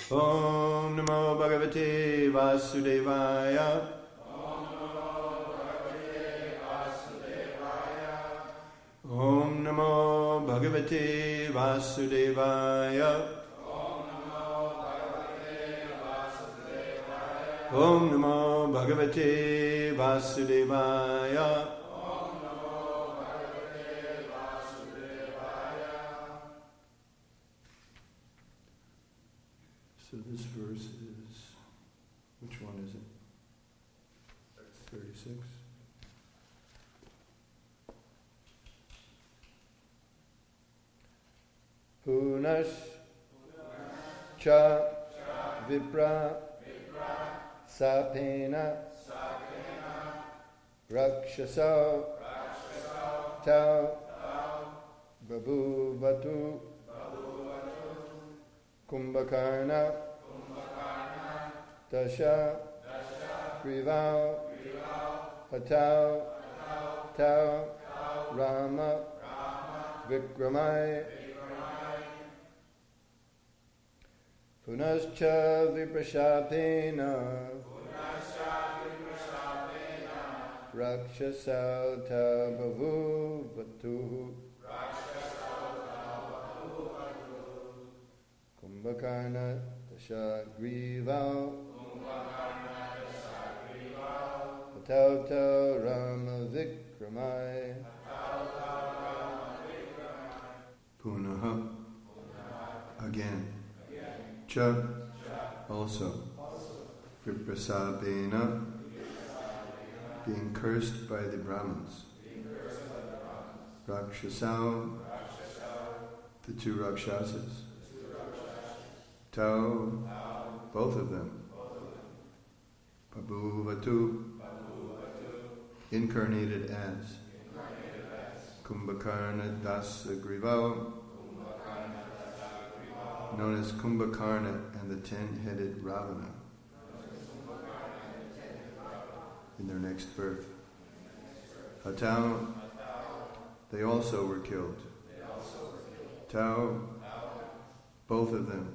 Om Namo Bhagavate Vasudevaya. Om Namo Bhagavate Vasudevaya. Om Namo Bhagavate Vasudevaya. So this verse is, which one is it? 36. Punash cha vipra sapena rakshasa tau babhuvatu Kumbhakarna dasa grivau hatau tau Rama Vikramai Punascha viprashapena Rakshasa ta babhuvatu Kumbhakarna dasa grivau hatau tau Rama Vikramai Punaha again. Cha also. Viprasabena being cursed by the brahmanas. Rakshasas the two Rakshasas. Tau both of them. Babhuvatu incarnated as. Kumbhakarna dasa grivau known as Kumbhakarna and the 10-headed Ravana in their next birth. Hatau, they also were killed. Tau, both of them.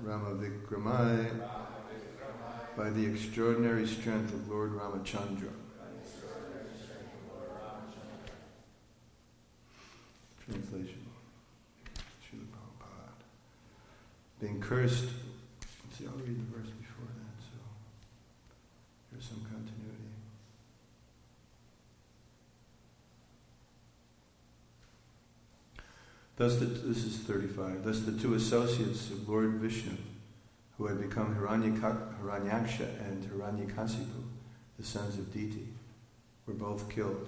Rama Vikramai, by the extraordinary strength of Lord Ramacandra. Translation. Being cursed. Let's see, I'll read the verse before that, so there's some continuity. This is 35. Thus the two associates of Lord Vishnu, who had become Hiranyaksha and Hiranyakasipu, the sons of Diti, were both killed.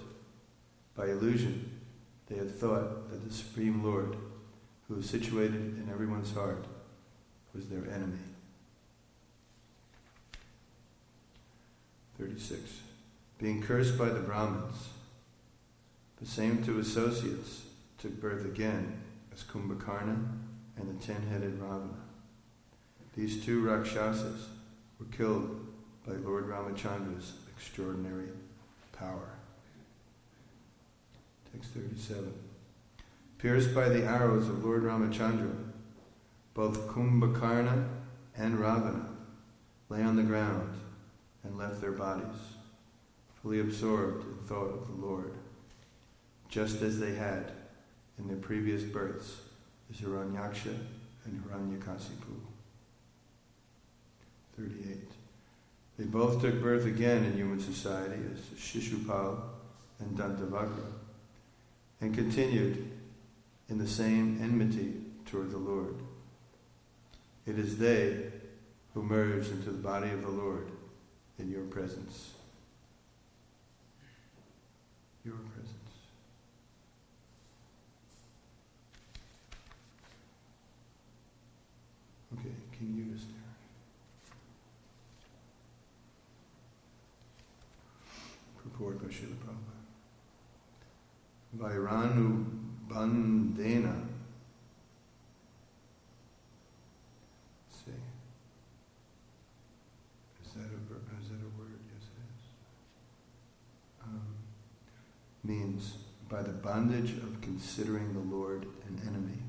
By illusion, they had thought that the Supreme Lord, who is situated in everyone's heart, was their enemy. 36. Being cursed by the Brahmins, the same two associates took birth again as Kumbhakarna and the 10-headed Ravana. These two Rakshasas were killed by Lord Ramachandra's extraordinary power. Text 37. Pierced by the arrows of Lord Ramachandra, both Kumbhakarna and Ravana lay on the ground and left their bodies, fully absorbed in thought of the Lord, just as they had in their previous births as Hiranyaksha and Hiranyakasipu. 38. They both took birth again in human society as Shishupal and Dantavakra, and continued in the same enmity toward the Lord. It is they who merged into the body of the Lord in your presence. Your presence. Okay, King Yudas there. Purport by Srila Prabhupada. Vairanu bandena. Let's see. Is that a word? Yes, it is. Means by the bondage of considering the Lord an enemy.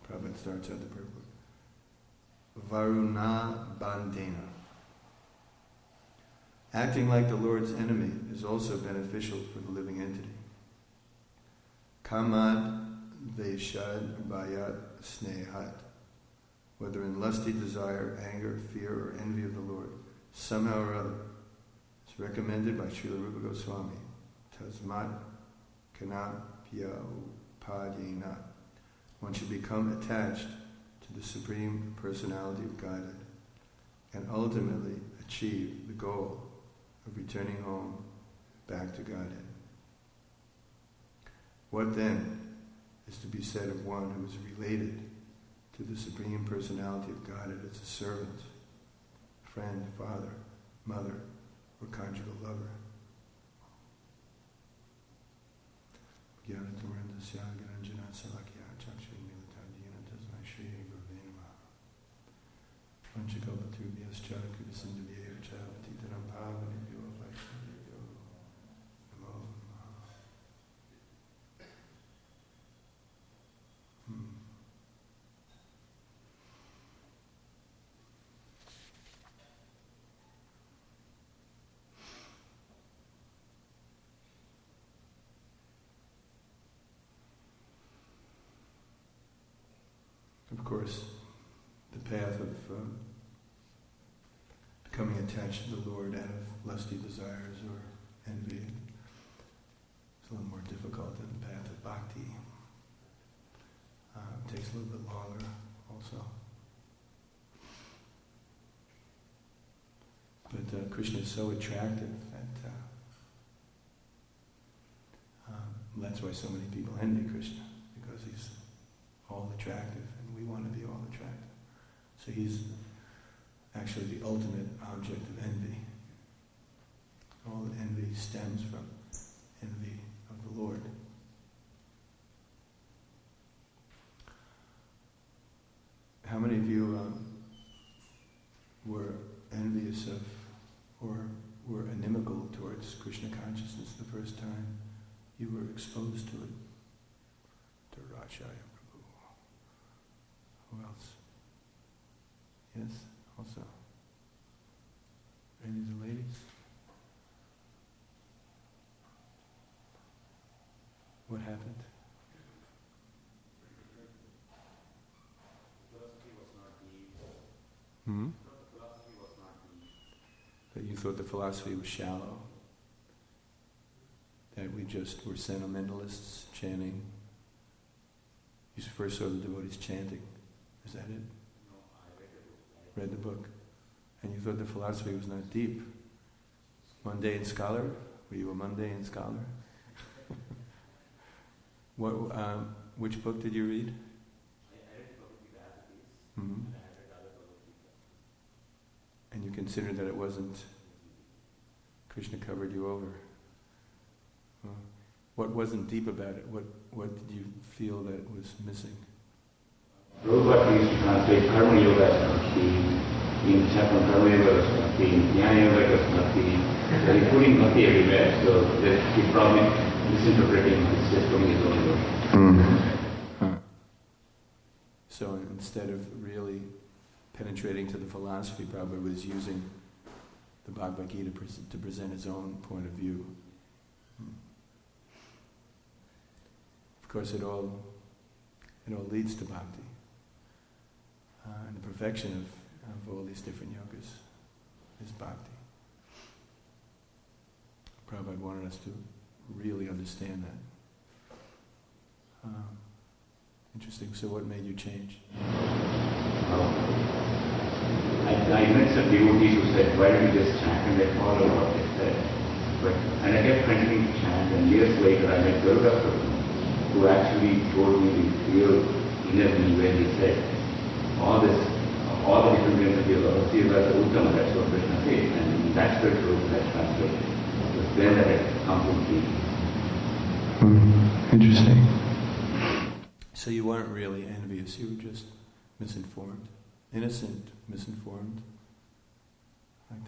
Prabhupada starts out the purport. Varuna bandena. Acting like the Lord's enemy is also beneficial for the living entity. Kamad veshad vayat snehat. Whether in lusty desire, anger, fear, or envy of the Lord, somehow or other, it's recommended by Srila Rupa Goswami. Tasmat kanapya upadena. One should become attached to the Supreme Personality of Godhead and ultimately achieve the goal of returning home back to Godhead. What then is to be said of one who is related to the Supreme Personality of Godhead as a servant, friend, father, mother, or conjugal lover? Of course, the path of becoming attached to the Lord out of lusty desires or envy is a little more difficult than the path of bhakti. It takes a little bit longer also. But Krishna is so attractive that that's why so many people envy Krishna, because he's all attractive. We want to be all attractive. So he's actually the ultimate object of envy. All envy stems from envy of the Lord. How many of you were envious of or were inimical towards Krishna consciousness the first time you were exposed to it? To Rashaya. Who else? Yes, also. Any of the ladies? What happened? Philosophy was not deep. The philosophy was not deep. That you thought the philosophy was shallow? That we just were sentimentalists chanting? You first saw the devotees chanting. Is that it? No, I read the book. And you thought the philosophy was not deep. Mundane scholar? Were you a mundane scholar? Which book did you read? I read the book of VedaBase. Mm-hmm. And I read other Bhagavad Gita. And you considered that it wasn't Krishna covered you over. What wasn't deep about it? What did you feel that was missing? Prabhupada used to translate Karma Yoga as Bhakti, in chapter Karma Yoga as Bhakti, Jnana Yoga as Bhakti. They're putting Bhakti everywhere, so he's probably misinterpreting, it's just doing his own work. So instead of really penetrating to the philosophy, Prabhupada was using the Bhagavad Gita to present his own point of view. Of course, it all leads to bhakti, and the perfection of all these different yogas is bhakti. Prabhupada wanted us to really understand that. Interesting. So what made you change? I met some devotees who said, why don't you just chant, and they follow what they said. And I kept continuing to chant, and years later I met Garuda Prabhu, who actually told me the real inner meaning when he said, all the different kinds of yoga, yoga is Uttama, that's what Krishna said, and that's the truth that's translated. It was then that it come to me. Interesting. So you weren't really envious, you were just misinformed. Innocent, misinformed. Like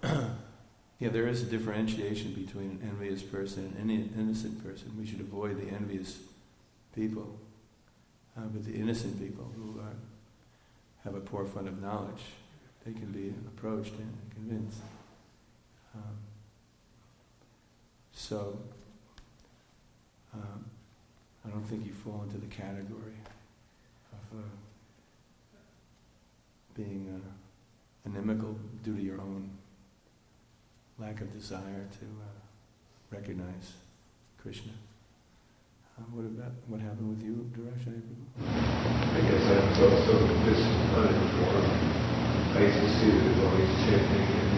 that. Yeah, there is a differentiation between an envious person and an innocent person. We should avoid the envious people. But the innocent people who have a poor fund of knowledge, they can be approached and convinced. I don't think you fall into the category of being inimical due to your own lack of desire to recognize Krishna. What happened with you, Durash? I guess I was also just uninformed. I used to see the devotees chanting in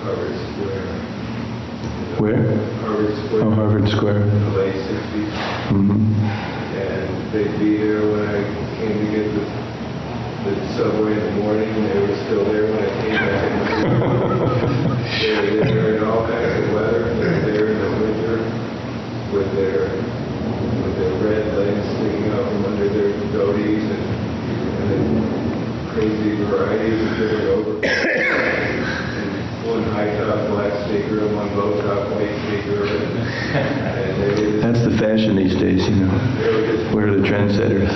Harvard Square. Where? Harvard Square. Oh, Harvard Square. In the late 60s. Mm-hmm. And they'd be there when I came to get the subway in the morning, and they were still there when I came back in the morning. They were there in all kinds of weather. They were there in the winter with their red legs sticking out from under their dhotis and crazy varieties of different overcoats. One high-top black sneaker and one low-top white sneaker. That's the fashion these days, you know. We're the trendsetters.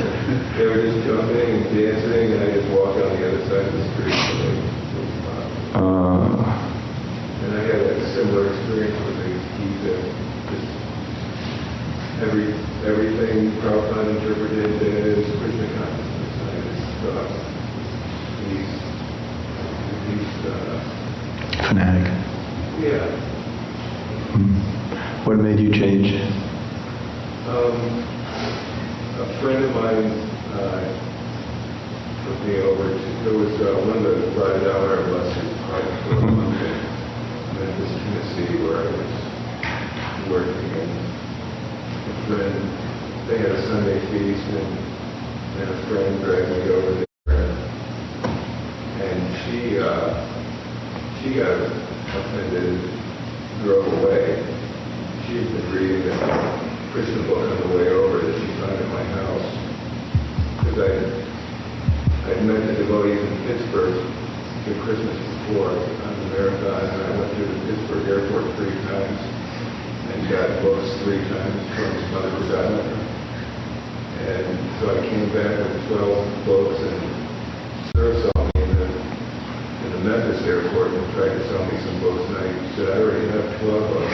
They were just jumping and dancing, and I just walked on the other side of the street. And I had a similar experience with the keys that just everything Prabhupada interpreted as Krishna Consciousness. I just thought he's fanatic. Yeah. What made you change? A friend of mine took me over to, there was one of the $5 buses right for Monday, Memphis, Tennessee, where I was working, and a friend, they had a Sunday feast, and a friend dragged me over there, and she got offended and drove away. She had been reading the Krishna book on the way over that she found at my house. Because I'd met the devotees in Pittsburgh the Christmas before on the marathon, and I went through the Pittsburgh airport 3 times and got books 3 times from Mother Vedanta. And so I came back with 12 books, and Sir saw me in the Memphis airport and tried to sell me some books, and I said, I already have 12 books.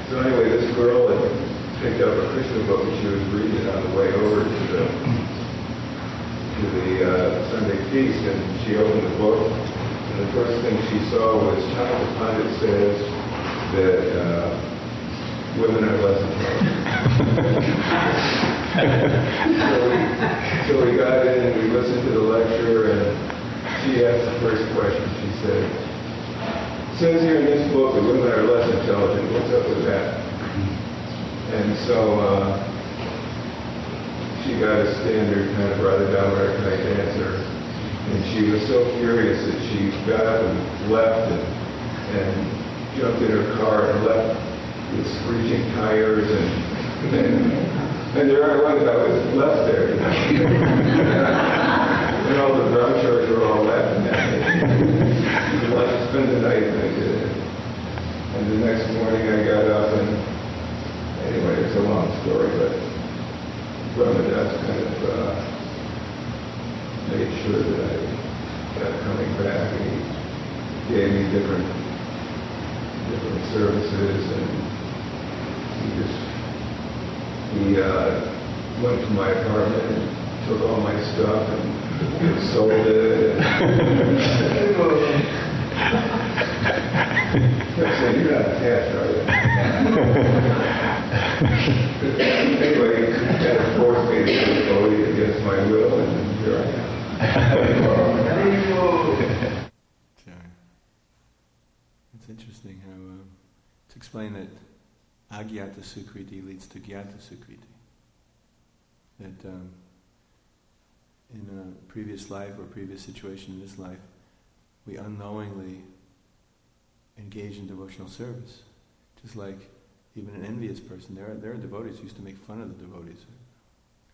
So anyway, this girl had picked up a Krishna book and she was reading it on the way over to the Sunday feast, and she opened the book, and the first thing she saw was China Pandit says that women are less intelligent. So we got in and we listened to the lecture, and she asked the first question. She said, it says here in this book that women are less intelligent. What's up with that? And so she got a standard kind of Radha Damodar type answer. And And she was so furious that she got up and left and jumped in her car and left with screeching tires and there I was left there. And all the drugstores were all laughing at me. I'd like to spend the night, and I did. And the next morning I got up and, anyway, it's a long story, but Brahmanas kind of made sure that I kept coming back, and he gave me different services, and he went to my apartment and took all my stuff and sold it. Kept saying, "You're not attached, are you?" Anyway, he kind of forced me to be a devotee against my will, and here I am. It's interesting how it's explained that agyata sukriti leads to gyata sukriti. That in a previous life or previous situation in this life, we unknowingly engage in devotional service. Just like even an envious person, there are devotees who used to make fun of the devotees,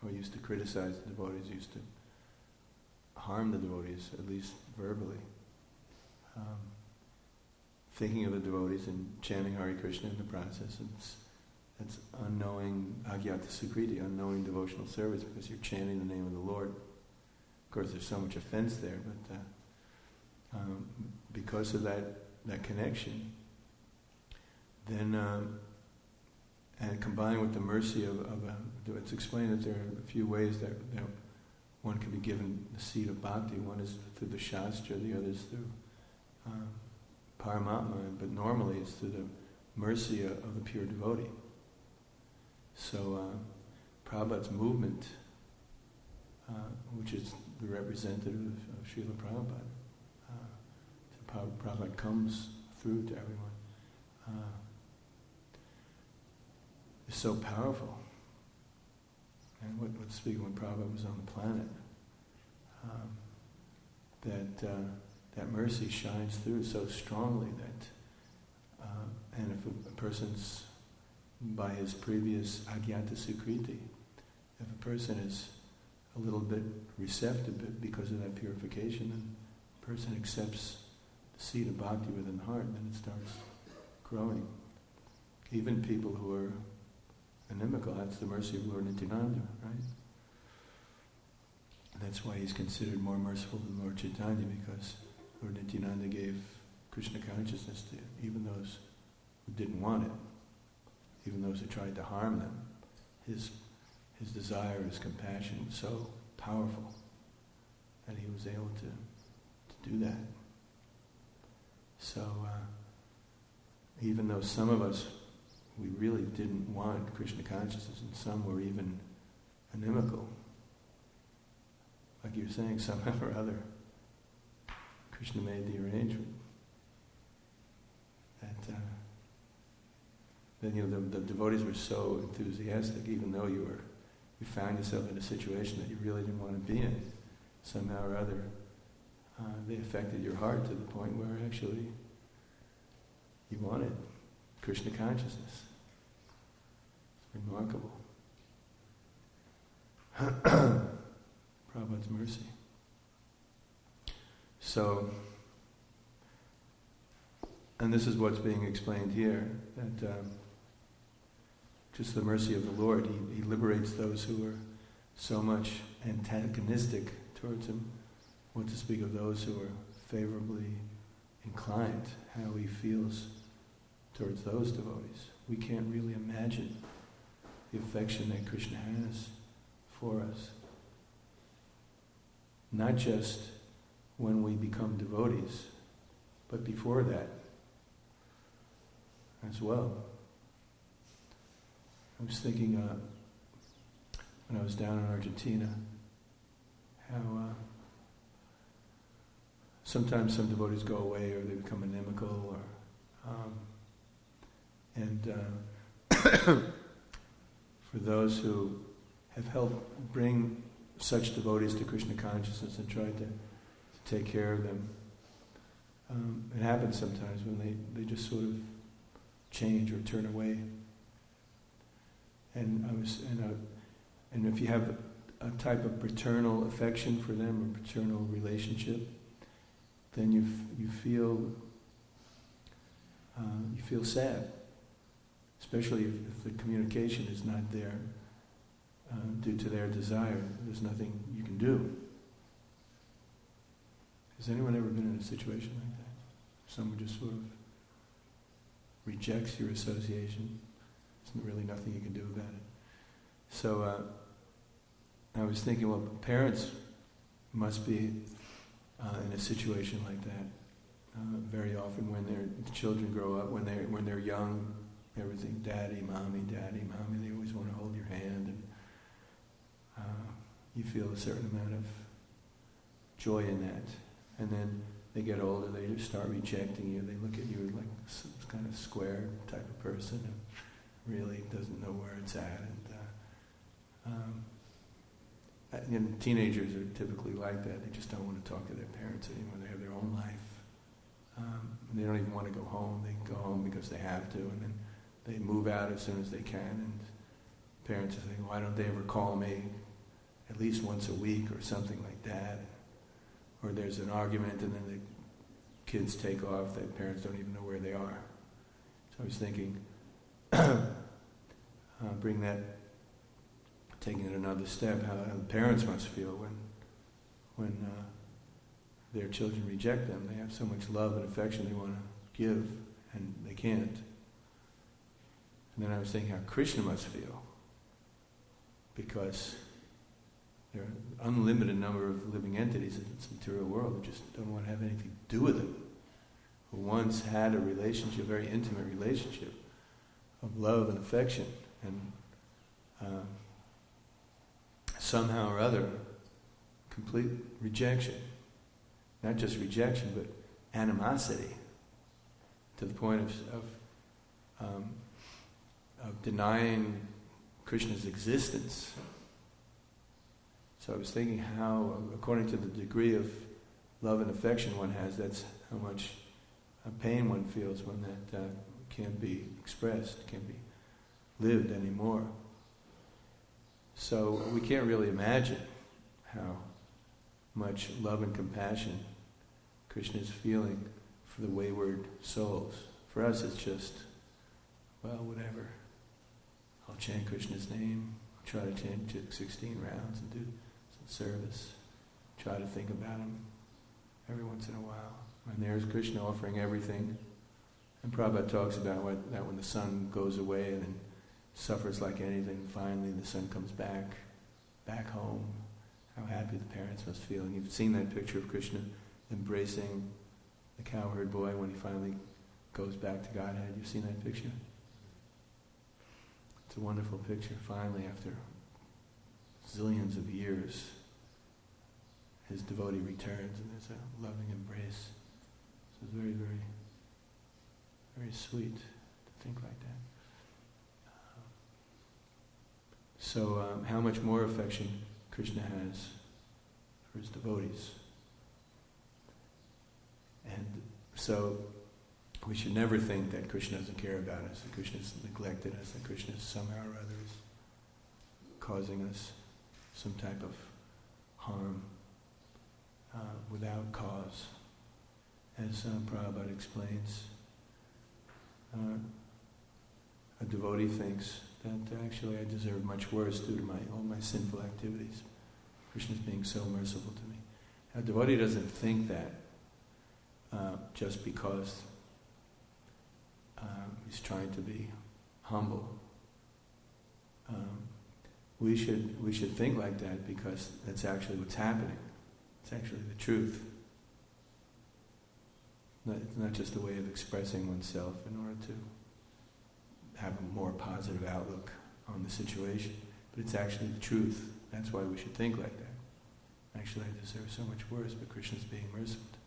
or used to criticize the devotees, used to harm the devotees, at least verbally. Thinking of the devotees and chanting Hare Krishna in the process, that's unknowing agyata sukriti, unknowing devotional service, because you're chanting the name of the Lord. Of course, there's so much offense there, but because of that connection, then and combined with the mercy of it's explained that there are a few ways that one can be given the seed of bhakti. One is through the Shastra, the other is through Paramatma, but normally it's through the mercy of the pure devotee. So Prabhupada's movement, which is the representative of Srila Prabhupada, Prabhupada comes through to everyone, is so powerful. And what's speaking when Prabhupada was on the planet, that mercy shines through so strongly that, and if a person's, by his previous agyata sukriti, if a person is a little bit receptive because of that purification, then a person accepts the seed of bhakti within the heart, and then it starts growing. Even people who are inimical, that's the mercy of Lord Nityananda, right? And that's why he's considered more merciful than Lord Chaitanya, because Lord Nityananda gave Krishna consciousness to even those who didn't want it, even those who tried to harm them. His desire, his compassion was so powerful that he was able to do that. So even though some of us, we really didn't want Krishna consciousness, and some were even inimical, like you were saying, somehow or other, Krishna made the arrangement that then the devotees were so enthusiastic, even though you found yourself in a situation that you really didn't want to be in. Somehow or other, they affected your heart to the point where actually you wanted Krishna consciousness. It's remarkable. Prabhupada's mercy. So, and this is what's being explained here, that just the mercy of the Lord, He liberates those who are so much antagonistic towards Him. What to speak of those who are favorably inclined, how He feels towards those devotees. We can't really imagine the affection that Krishna has for us. Not just when we become devotees, but before that as well. I was thinking when I was down in Argentina, how sometimes some devotees go away or they become inimical, and for those who have helped bring such devotees to Krishna consciousness and tried to take care of them. It happens sometimes when they just sort of change or turn away. And if you have a type of paternal affection for them or paternal relationship, then you feel sad, especially if the communication is not there due to their desire. There's nothing you can do. Has anyone ever been in a situation like that? Someone just sort of rejects your association. There's really nothing you can do about it. So I was thinking, well, parents must be in a situation like that very often when their children grow up, when they're young, everything, daddy, mommy, they always want to hold your hand, and you feel a certain amount of joy in that. And then they get older, they just start rejecting you. They look at you like some kind of square type of person who really doesn't know where it's at. And teenagers are typically like that. They just don't want to talk to their parents anymore. They have their own life. They don't even want to go home. They go home because they have to, and then they move out as soon as they can. And parents are thinking, why don't they ever call me at least once a week or something like that? Or there's an argument and then the kids take off. The parents don't even know where they are. So I was thinking, taking it another step, how the parents must feel when their children reject them. They have so much love and affection they want to give, and they can't. And then I was thinking how Krishna must feel, because there are an unlimited number of living entities in this material world who just don't want to have anything to do with him, who once had a relationship, a very intimate relationship of love and affection, and somehow or other, complete rejection. Not just rejection, but animosity, to the point of denying Krishna's existence. So I was thinking how, according to the degree of love and affection one has, that's how much pain one feels when that can't be expressed, can't be lived anymore. So we can't really imagine how much love and compassion Krishna is feeling for the wayward souls. For us it's just, well, whatever. I'll chant Krishna's name, I'll try to chant 16 rounds and do some service, try to think about him every once in a while. And there's Krishna offering everything. And Prabhupada talks about that when the sun goes away and then suffers like anything, finally the son comes back home, how happy the parents must feel. And you've seen that picture of Krishna embracing the cowherd boy when he finally goes back to Godhead. You've seen that picture? It's a wonderful picture. Finally, after zillions of years, his devotee returns and there's a loving embrace. So it's very, very, very sweet to think like that. So how much more affection Krishna has for his devotees. And so we should never think that Krishna doesn't care about us, that Krishna has neglected us, that Krishna somehow or other is causing us some type of harm without cause. As Prabhupada explains, a devotee thinks that actually I deserve much worse due to all my sinful activities. Krishna's being so merciful to me. A devotee doesn't think that just because he's trying to be humble. We should think like that because that's actually what's happening. It's actually the truth. It's not just a way of expressing oneself in order to have a more positive outlook on the situation, but it's actually the truth. That's why we should think like that. Actually, I deserve so much worse, but Krishna's being merciful to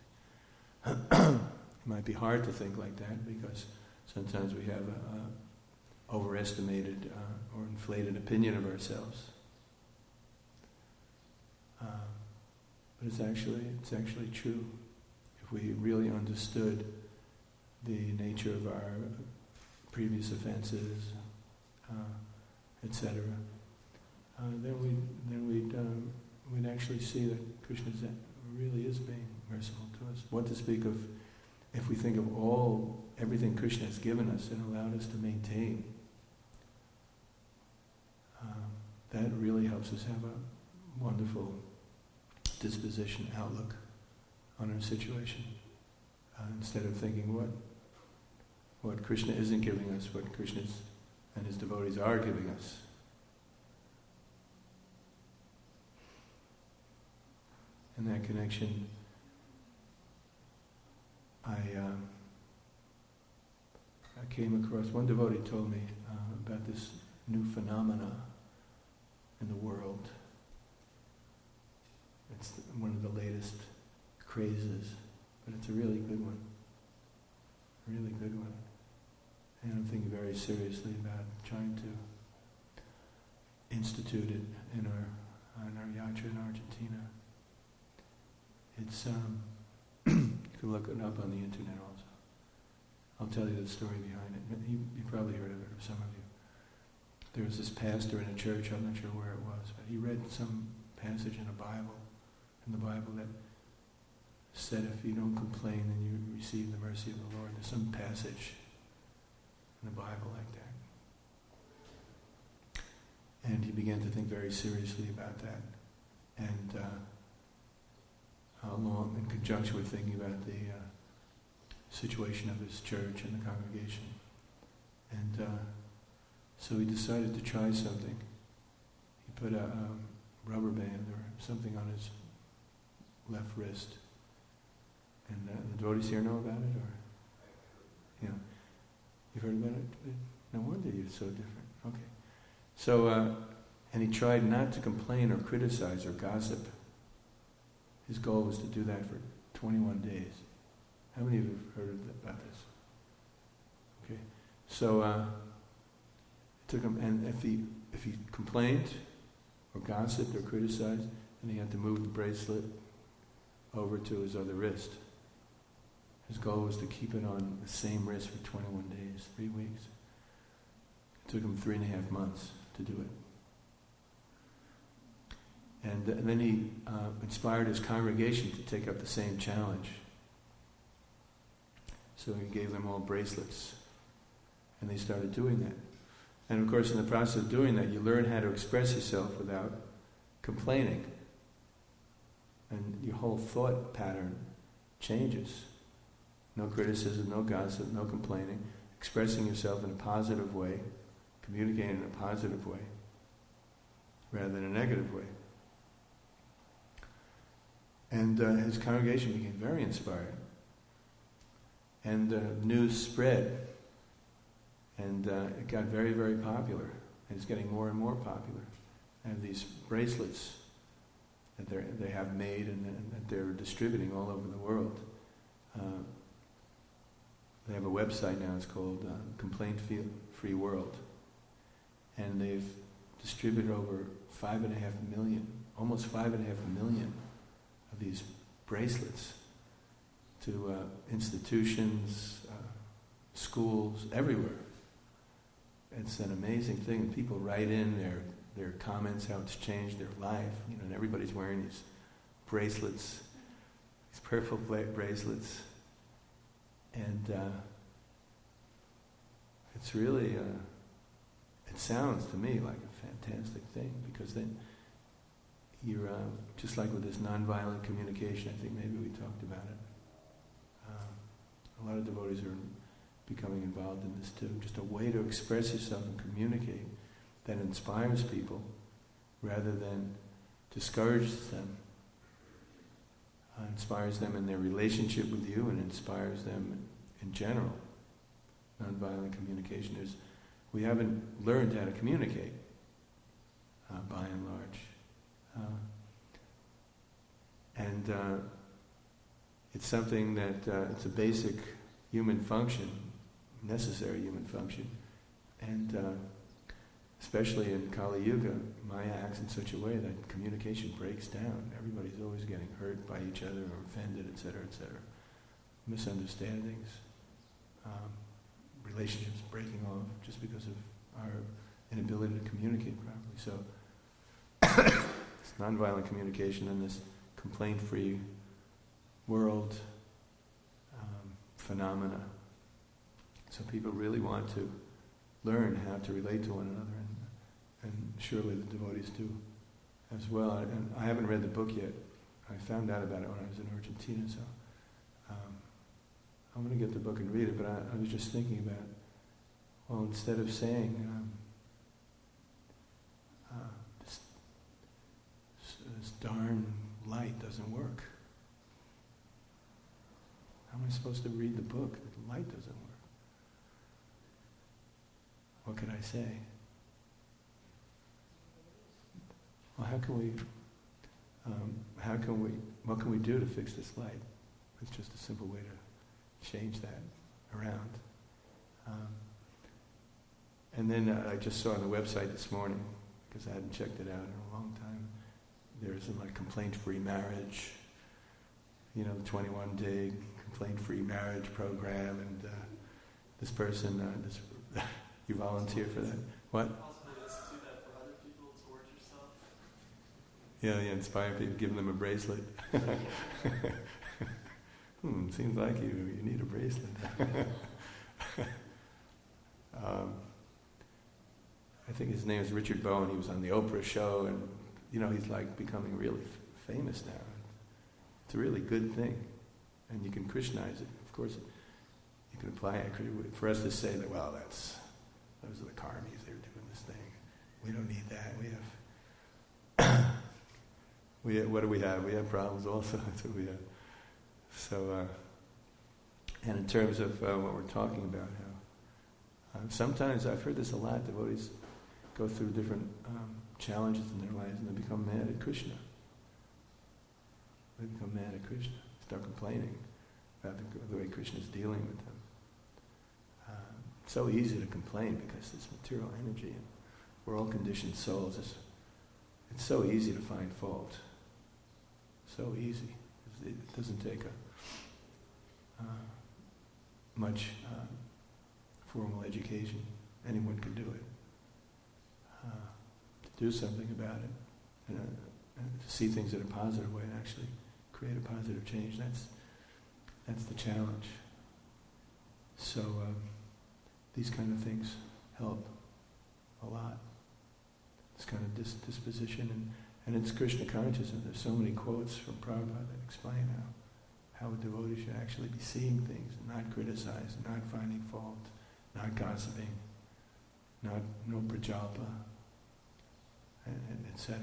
me. It might be hard to think like that because sometimes we have a overestimated or inflated opinion of ourselves. But it's actually true. If we really understood the nature of our previous offenses, etc., then we'd actually see that Krishna really is being merciful to us. What to speak of if we think of everything Krishna has given us and allowed us to maintain. That really helps us have a wonderful disposition, outlook on our situation. Instead of thinking what Krishna isn't giving us, what Krishna and his devotees are giving us. In that connection, I came across, one devotee told me about this new phenomena in the world. It's one of the latest crazes, but it's a really good one. Really good one. And I'm thinking very seriously about trying to institute it in our yatra in Argentina. It's you can look it up on the internet also. I'll tell you the story behind it. You probably heard of it, or some of you. There was this pastor in a church, I'm not sure where it was, but he read some passage in the Bible that said if you don't complain, then you receive the mercy of the Lord. There's some passage in the Bible like that. And he began to think very seriously about that. And along in conjunction with thinking about the situation of his church and the congregation. And so he decided to try something. He put a rubber band or something on his left wrist. And the devotees here know about it, or? Yeah. You've heard about it? No wonder you're so different. Okay. So, and he tried not to complain or criticize or gossip. His goal was to do that for 21 days. How many of you have heard about this? Okay. So, it took him, and if he complained or gossiped or criticized, then he had to move the bracelet over to his other wrist. His goal was to keep it on the same wrist for 21 days, 3 weeks. It took him 3.5 months to do it. And then he inspired his congregation to take up the same challenge. So he gave them all bracelets. And they started doing that. And of course, in the process of doing that, you learn how to express yourself without complaining. And your whole thought pattern changes. No criticism, no gossip, no complaining. Expressing yourself in a positive way, communicating in a positive way, rather than a negative way. And his congregation became very inspired. And the news spread. And it got very, very popular. And it's getting more and more popular. And these bracelets that they have made and that they're distributing all over the world. They have a website now, it's called Complaint Free World. And they've distributed over 5.5 million, almost 5.5 million of these bracelets to institutions, schools, everywhere. It's an amazing thing. People write in their comments, how it's changed their life. And everybody's wearing these bracelets, these purple bracelets. And it's really, it sounds to me like a fantastic thing, because then you're, just like with this nonviolent communication, I think maybe we talked about it. A lot of devotees are becoming involved in this too. Just a way to express yourself and communicate that inspires people rather than discourages them. Inspires them in their relationship with you and inspires them in general. Nonviolent communication is, we haven't learned how to communicate, by and large. And it's something that it's a basic human function, necessary human function. And especially in Kali Yuga, Maya acts in such a way that communication breaks down. Everybody's always getting hurt by each other or offended, etc., etc. Misunderstandings, relationships breaking off just because of our inability to communicate properly. So it's nonviolent communication in this complaint-free world phenomena. So people really want to learn how to relate to one another, and surely the devotees do as well. And I haven't read the book yet. I found out about it when I was in Argentina, so I'm going to get the book and read it, but I was just thinking about, well, instead of saying this darn light doesn't work, how am I supposed to read the book? The light doesn't work. What could I say? Well, what can we do to fix this light? It's just a simple way to change that around. And then I just saw on the website this morning, because I hadn't checked it out in a long time, there's a complaint-free marriage, the 21-day complaint-free marriage program, and this person, you volunteer for that. What? Also, do that for other people towards yourself. Yeah, inspire people, give them a bracelet. Seems like you need a bracelet. I think his name is Richard Bowen. He was on the Oprah show, and he's becoming really famous now. It's a really good thing, and you can Krishnaize it. Of course, you can apply it for us to say that. Well, those are the karmis. They're doing this thing. We don't need that. What do we have? We have problems also. That's what we have. So, and in terms of what we're talking about, how sometimes I've heard this a lot. Devotees go through different challenges in their lives, and they become mad at Krishna. They become mad at Krishna. Start complaining about the way Krishna is dealing with them. It's so easy to complain because it's material energy, and we're all conditioned souls. It's so easy to find fault. So easy. It doesn't take much formal education. Anyone can do it. To do something about it, and to see things in a positive way and actually create a positive change. That's the challenge. So these kind of things help a lot. This kind of disposition, and it's Krishna consciousness. There's so many quotes from Prabhupada that explain how a devotee should actually be seeing things, and not criticize, not finding fault, not gossiping, no prajalpa, and etc.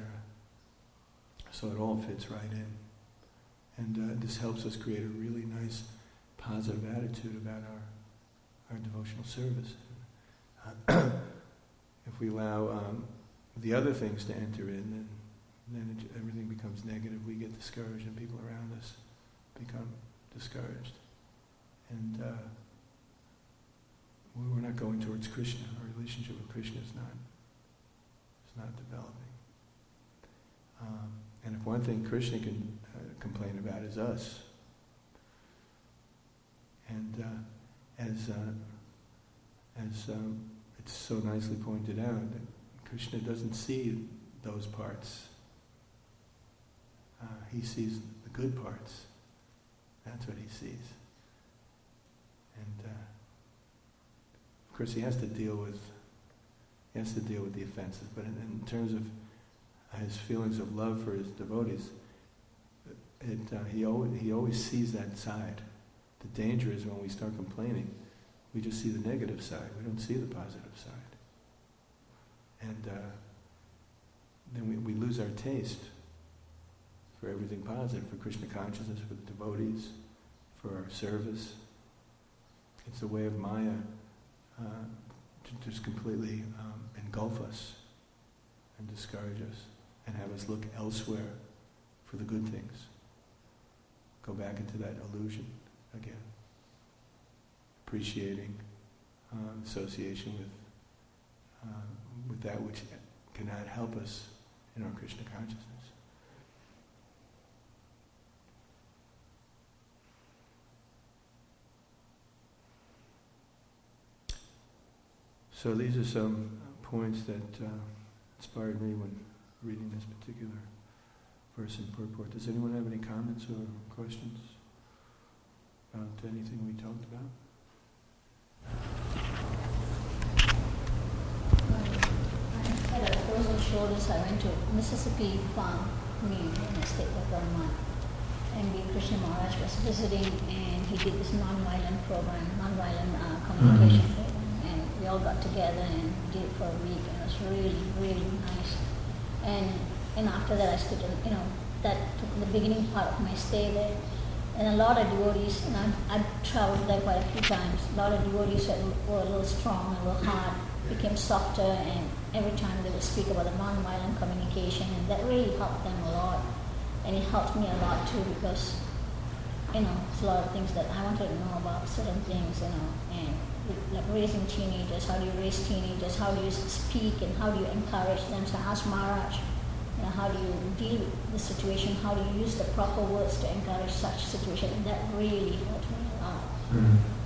So it all fits right in. And this helps us create a really nice, positive attitude about our devotional service. If we allow the other things to enter in, then everything becomes negative. We get discouraged, and people around us become discouraged. And we're not going towards Krishna. Our relationship with Krishna is not developing. And if one thing Krishna can complain about is us. And as it's so nicely pointed out, that Krishna doesn't see those parts. He sees the good parts. That's what he sees. And of course, he has to deal with the offenses. But in terms of his feelings of love for his devotees, he always sees that side. The danger is when we start complaining, we just see the negative side. We don't see the positive side. And then we lose our taste for everything positive, for Krishna consciousness, for the devotees, for our service. It's a way of Maya to just completely engulf us and discourage us and have us look elsewhere for the good things. Go back into that illusion again. Appreciating association with that which cannot help us in our Krishna consciousness. So these are some points that inspired me when reading this particular verse and purport. Does anyone have any comments or questions about anything we talked about? I had a frozen shoulders. I went to Mississippi Farm meeting in the state of Vermont. And B. Krishna Maharaj was visiting, and he did this non-violent program, non-violent communication program. And we all got together and did it for a week, and it was really, really nice. And after that, I stood, that took the beginning part of my stay there. And a lot of devotees, and I've traveled there quite a few times, a lot of devotees that were a little strong, a little hard, became softer, and every time they would speak about the non-violent communication, and that really helped them a lot. And it helped me a lot too, because, there's a lot of things that I wanted to know about, certain things, and like raising teenagers, how do you raise teenagers, how do you speak, and how do you encourage them. So I asked Maharaj, how do you deal with the situation, how do you use the proper words to encourage such situation, and that really helped me a lot,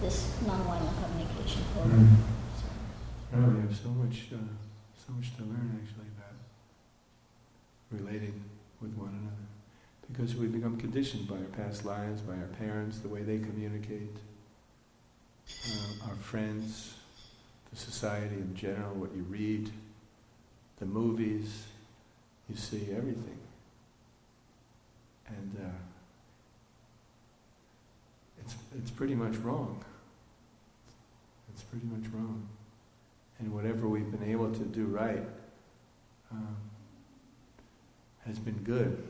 this non-violent communication program. We have so much to learn actually about relating with one another, because we become conditioned by our past lives, by our parents, the way they communicate, our friends, the society in general, what you read, the movies, you see everything. And it's pretty much wrong. It's pretty much wrong. And whatever we've been able to do right has been good.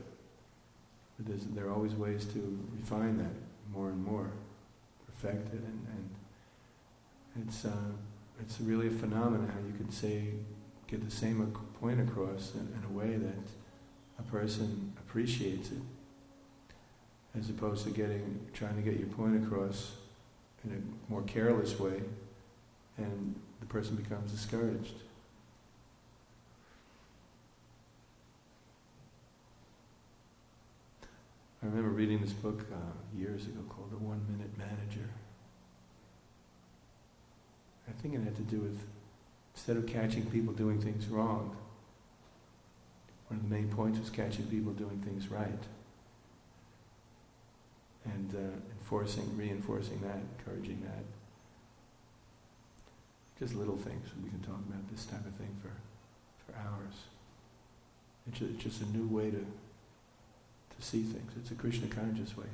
But there are always ways to refine that more and more, perfect it, and it's really a phenomenon how you can get the same point across in a way that a person appreciates it, as opposed to trying to get your point across in a more careless way, and the person becomes discouraged. I remember reading this book years ago called The 1 Minute Manager. I think it had to do with, instead of catching people doing things wrong, one of the main points was catching people doing things right. And reinforcing that, encouraging that. Just little things. We can talk about this type of thing for hours. It's just a new way to see things. It's a Krishna conscious way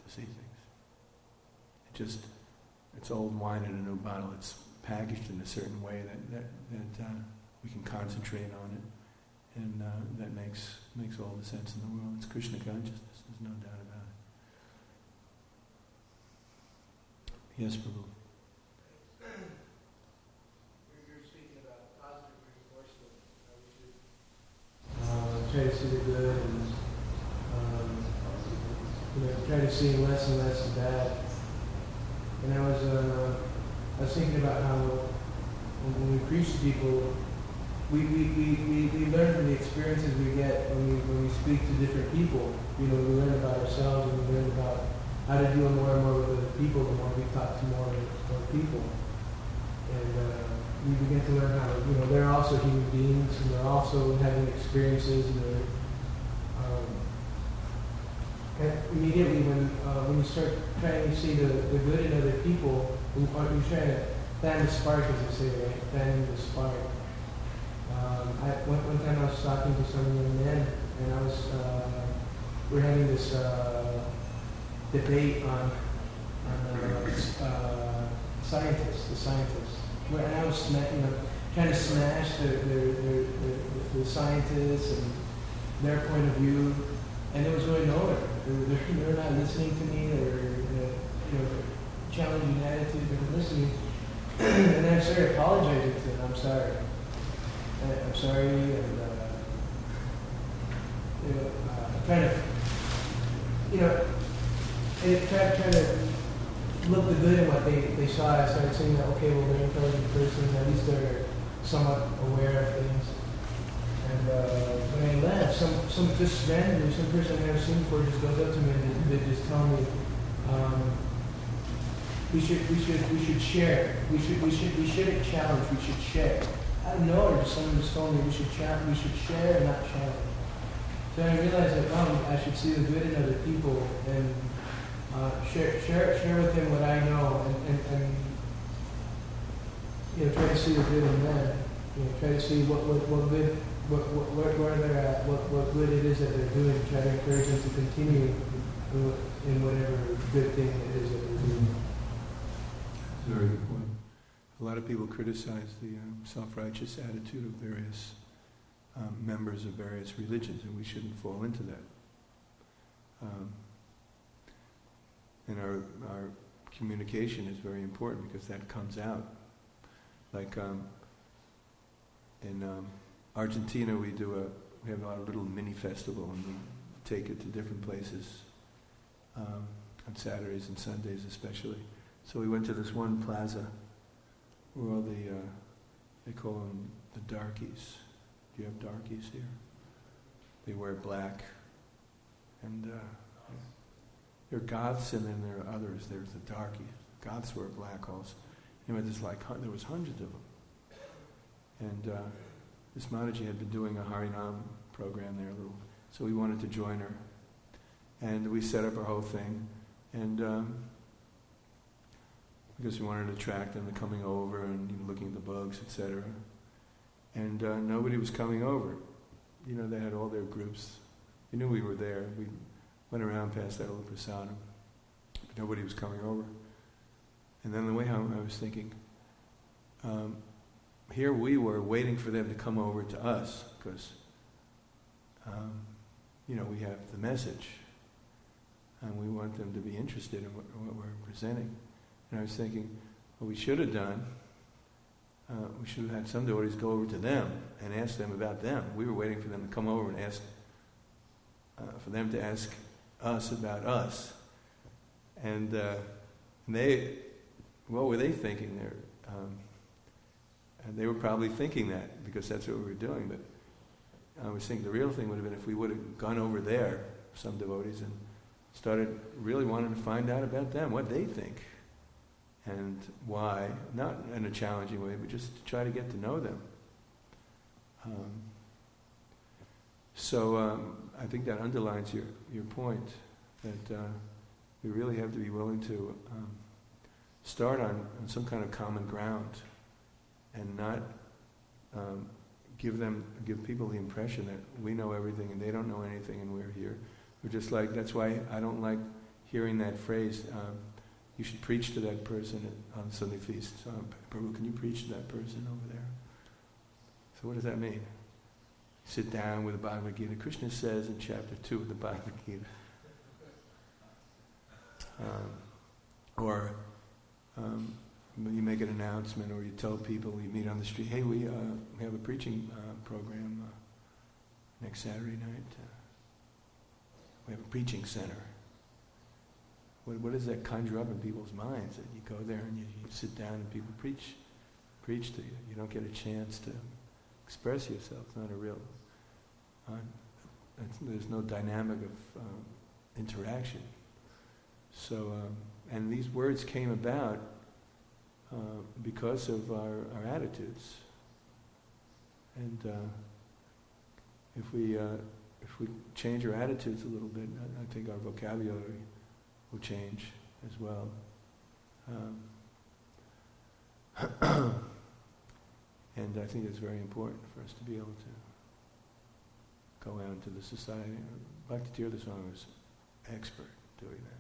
to see things. It's old wine in a new bottle. It's packaged in a certain way that we can concentrate on it, and that makes all the sense in the world. It's Krishna consciousness. There's no doubt about it. Yes, Prabhu. You're speaking about positive reinforcement. Try to see the good, and try to see less and less of bad. And I was thinking about how when we preach to people, we learn from the experiences we get when we speak to different people. We learn about ourselves, and we learn about how to deal more and more with other people the more we talk to more people. And we begin to learn how, they're also human beings, and they're also having experiences, and immediately when you start trying to see the good in other people, you try to fan the spark, as they say, right? Fan the spark. One time I was talking to some young men, and we're having this debate on scientists. Where I was trying to smash the scientists and their point of view, and it was going nowhere. They were not listening to me. They were challenging attitude. They were listening, and I started apologizing to them. I'm sorry, and trying to look the good in what they saw. I started saying that, okay, well, they're an intelligent person. At least they're somewhat aware of things. And when I left, some just randomly, some person I never seen before just goes up to me and they just tell me, we should share. We shouldn't challenge. We should share. I don't know, or someone just told me we should share and not challenge. So I realized that I should see the good in other people and share with them what I know and try to see the good in them. Try to see what good, where they're at, what good it is that they're doing. Try to encourage them to continue in whatever good thing it is that they're doing. That's a very good point. A lot of people criticize the self-righteous attitude of various members of various religions, and we shouldn't fall into that. And our communication is very important because that comes out. Like in Argentina, we have a little mini festival, and we take it to different places on Saturdays and Sundays especially. So we went to this one plaza where all they call them the darkies. Do you have darkies here? They wear black, and there are goths, and then there are others. There's the darkies. Goths wear black also. Anyway, there was hundreds of them. And this Mataji had been doing a Harinam program there, so we wanted to join her. And we set up our whole thing, and because we wanted to attract them to coming over and looking at the books, etc. And nobody was coming over. They had all their groups. They knew we were there. We went around past that little prasadam, but nobody was coming over. And then on the way home, I was thinking, here we were waiting for them to come over to us because, we have the message, and we want them to be interested in what we're presenting. And I was thinking, what we should have done, we should have had some devotees go over to them and ask them about them. We were waiting for them to come over and ask, for them to ask us about us. And what were they thinking there? And they were probably thinking that because that's what we were doing. But I was thinking the real thing would have been if we would have gone over there, some devotees, and started really wanting to find out about them, what they think. And why, not in a challenging way, but just to try to get to know them. So I think that underlines your point, that we really have to be willing to start on some kind of common ground and not give people the impression that we know everything and they don't know anything and we're here. We're just like, that's why I don't like hearing that phrase, you should preach to that person on Sunday feast. Prabhu, can you preach to that person over there? So what does that mean? Sit down with the Bhagavad Gita. Krishna says in chapter 2 of the Bhagavad Gita. Or you make an announcement, or you tell people, you meet on the street, hey, we have a preaching program next Saturday night. We have a preaching center. What does that conjure up in people's minds? That you go there and you sit down and people preach to you. You don't get a chance to express yourself. It's not a real... there's no dynamic of interaction. So, and these words came about because of our attitudes. And if we change our attitudes a little bit, I think our vocabulary will change as well. And I think it's very important for us to be able to go out into the society. Bhaktivedanta Swami was expert doing that.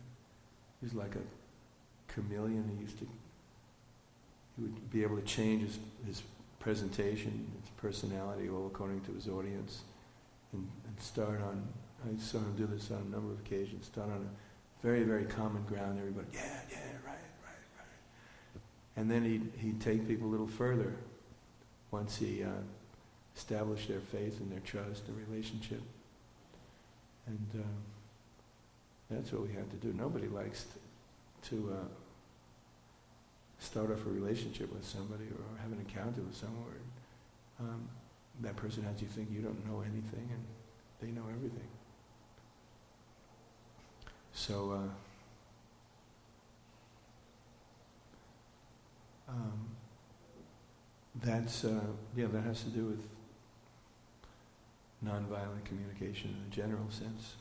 He was like a chameleon. He would be able to change his presentation, his personality, all according to his audience, and start on, I saw him do this on a number of occasions, start on a very, very common ground. Everybody, yeah, right. And then he'd take people a little further once he established their faith and their trust, their relationship. And that's what we have to do. Nobody likes to start off a relationship with somebody or have an encounter with someone where that person has you think you don't know anything, and they know everything. So, that has to do with nonviolent communication in a general sense.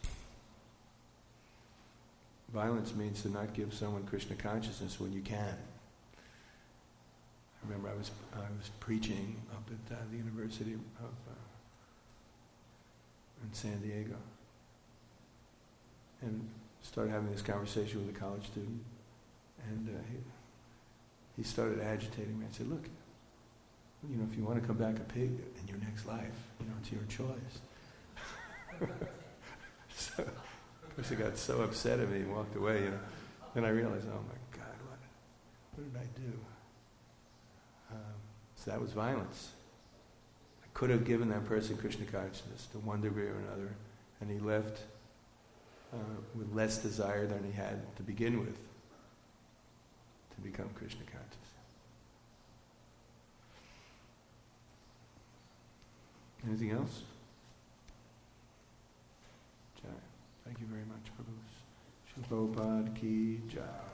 Violence means to not give someone Krishna consciousness when you can. I remember I was preaching up at the University of in San Diego, and started having this conversation with a college student, and he started agitating me. I said, "Look, if you want to come back a pig in your next life, it's your choice." So, of course, he got so upset at me and walked away. Then I realized, oh my God, what did I do? So that was violence. I could have given that person Krishna consciousness to one degree or another, and he left with less desire than he had to begin with to become Krishna conscious. Anything else? Jai. Thank you very much, Prabhu. Shri Prabhupada ki jai.